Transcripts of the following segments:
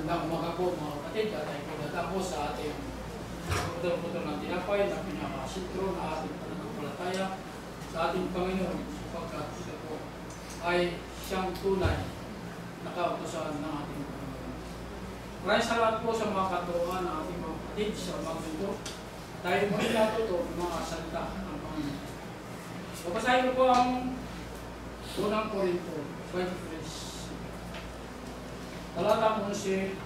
Magandang umaga po mga kapatid at ay pagdadako sa ating putol-putol ng tinapay na pinakasintro na ating pananampalataya sa ating Panginoon sapagkat ito po ay siyang tunay na kautusan ng ating Panginoon. Maraming salamat po sa mga katuruan ng ating mga kapatid sa mga mundo dahil muli natuto ng mga salita ng Panginoon. Babasahin ko po ang unang Korinto 23. Talatang 11,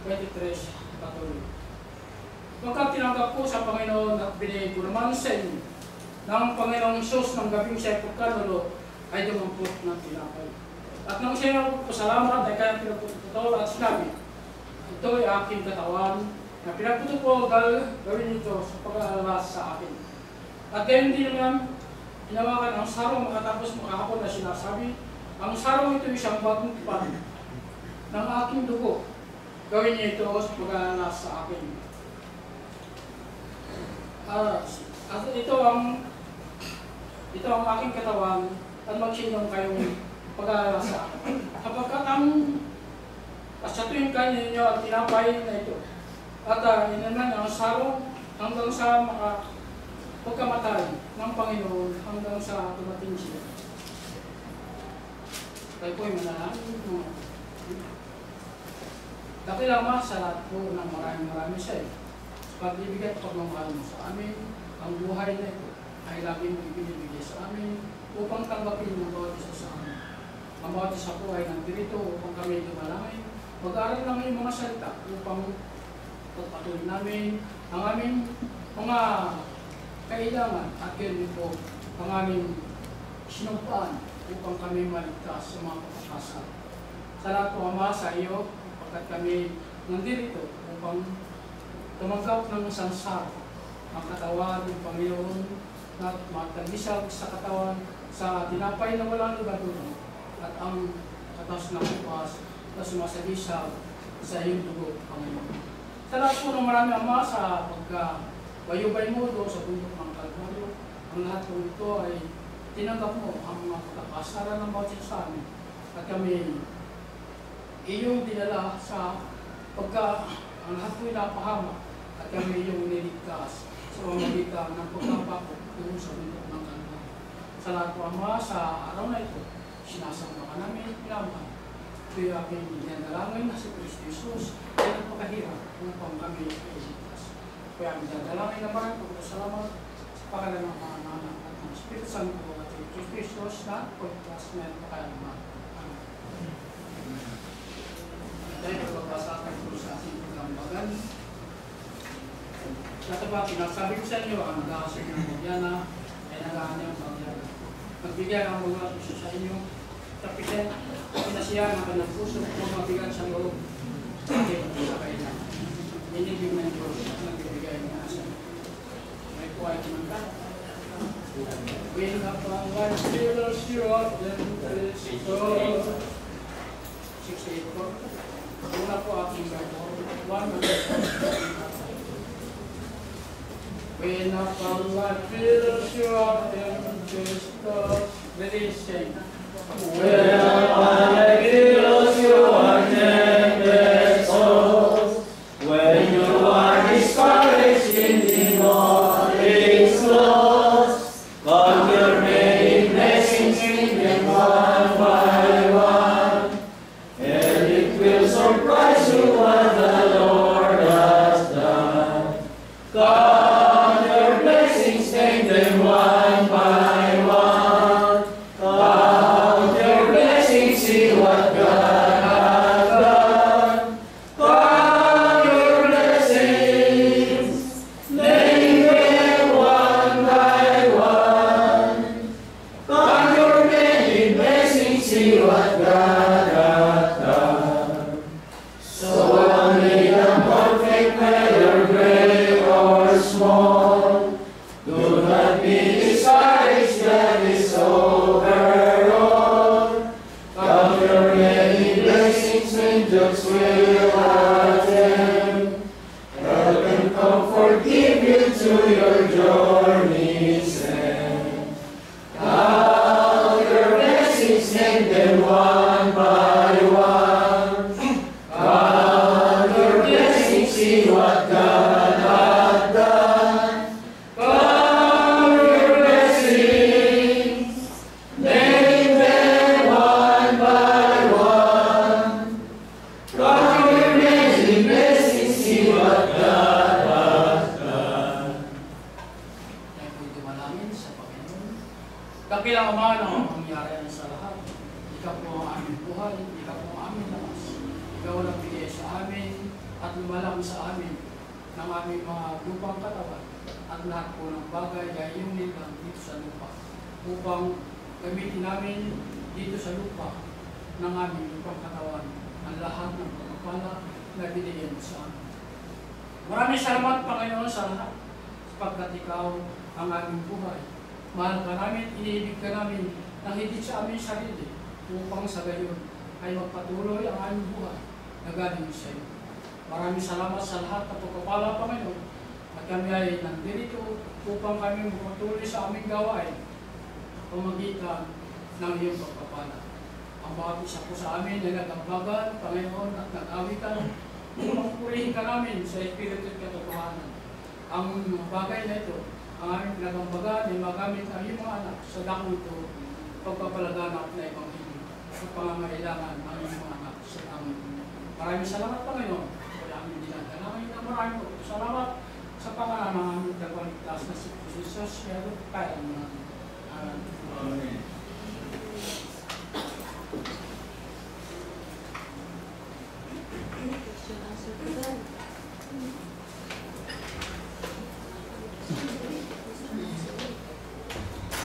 23, patuloy. Pagkat tinanggap ko sa Panginoon at binigay ko naman sa inyo ng Panginoong Isus ng gabing siya pagkanulo ay dumampot ng tinapay. At nang siya nagpapasalamat ay kaya pinagputol at sinabi, ito ay aking katawan na pinagputol ko gawin ito sa pag-aalas sa akin. At gayon din naman, hinawakan ang sarong makatapos makahapon na sinasabi, ang sarong ito isang bagong tipan ng aking dugo. Gawin niyo ito sa pag-aalas sa akin. At ito ang aking katawan at magsinong kayong pag-aalas sa akin. Kapagkat sa tuwing kain ninyo ang tinapay na ito at inanan ang sarong hanggang sa pagkamatay ng Panginoon hanggang sa dumating siya. Tayo po'y manalangin. Dakila Ama, sa lahat po ng maraming sa iyo. Sa pagbibigay at pagmamahal mo sa amin, ang buhay na ito ay lagi mo ibinibigay sa amin upang tanggapin ng bawat isa sa amin. Ang bawat isa po ay nandito upang kami dumalangin, mag-aaral ng iyong mga salita upang pagpatuloy namin ang aming mga kailangan at yun po ang aming sinumpaan upang kami maligtas sa mga pagkakasal. Sa lahat po Ama, sa iyo, at kami nandito upang tumanggap ng sansar ang katawan ng Panginoon at magtandisag sa katawan sa tinapay na walang lugar-lugar at ang katas ng upas na sumasagisag sa iyong dugo, Panginoon. Sa lahat po ng marami Ama sa pagkabayubay mo doon sa bundok ng Kalbaryo, ang lahat po ito ay tinanggap mo ang mga pagkakasaran ng bawat isa sa amin at kami iyong dinala sa ang lahat po'y napahamak at kami iyong niligtas sa pamamagitan ng pagkapako doon sa bundok ng Kalbaryo. Sa lahat po Ama, sa araw na ito, sinasamba ka namin, pinamahal. Ito'y aking dinadalangin na si Kristo Jesus ay nagpakahirap upang kami iligtas. Kaya ang dinadalangin na maraming pagkasalamat sa pangalan ng mga anak at ng Espiritu Santo at si Kristo Jesus na pagkas na nagpakahirap. Dahil magpapasakan po sa ating pagkambagan. Dati ba, pinasabi ko sa inyo, ang nag-aasig ng Magyana ay nag-aanyang Magyana. Magbigay ang mga puso sa inyo, tapitin, pinasiyahan ang kanyang puso kung mabigan sa loob sa ating sa kailangan. Iniging ng Diyos at nagbibigay ng asa. May po ay kumangkat. Win up ang life, fearless you up, then it's so 68 po. Una po aking Bible. When upon life fills you up and just ready to sing. When upon life fills you up and just when you are discouraged in all is lost, come your many blessings in them one by one, and it will surprise you what the Lord has done. Count your blessings, name them one by one. Count your blessings, see what God has done. Count your blessings, name them one by one. Count your many blessings, see what God has done. ikaw ang bigay sa amin at lumalaki sa amin ng aming mga lupang katawan at lahat po ng bagay ay iyong nilang dito sa lupa upang gamitin namin dito sa lupa ng aming lupang katawan ang lahat ng pagpapala na binigyan mo sa amin. Maraming salamat, Panginoon, sa lahat sapagkat ikaw ang aming buhay. Mahal ka namin, iniibig ka namin ng higit sa aming sarili upang sa gayon ay magpatuloy ang aming buhay na galing sa iyo. Maraming salamat sa lahat ng pagpapala, Panginoon, at kami ay nandito upang kami magpatuloy sa aming gawain pamagitan ng iyong pagpapala. Ang bawat isa po sa amin ay nag-ambagan, Panginoon, at nag-awitan upang pulihin ka namin sa Espiritu at katotohanan. Ang bagay na ito, ang aming pinag-ambagan ay magamit ang iyong mga anak sa dakong ito pagpapalaganap na Ebanghelyo sa pangangailangan ng iyong mga anak sa aming. Maraming salamat, Panginoon. Kaya aming dinadalangin na maraming po. Salamat sa pangalan ng aming nagpaligtas na si Jesus. Kaya kaya naman. Amen.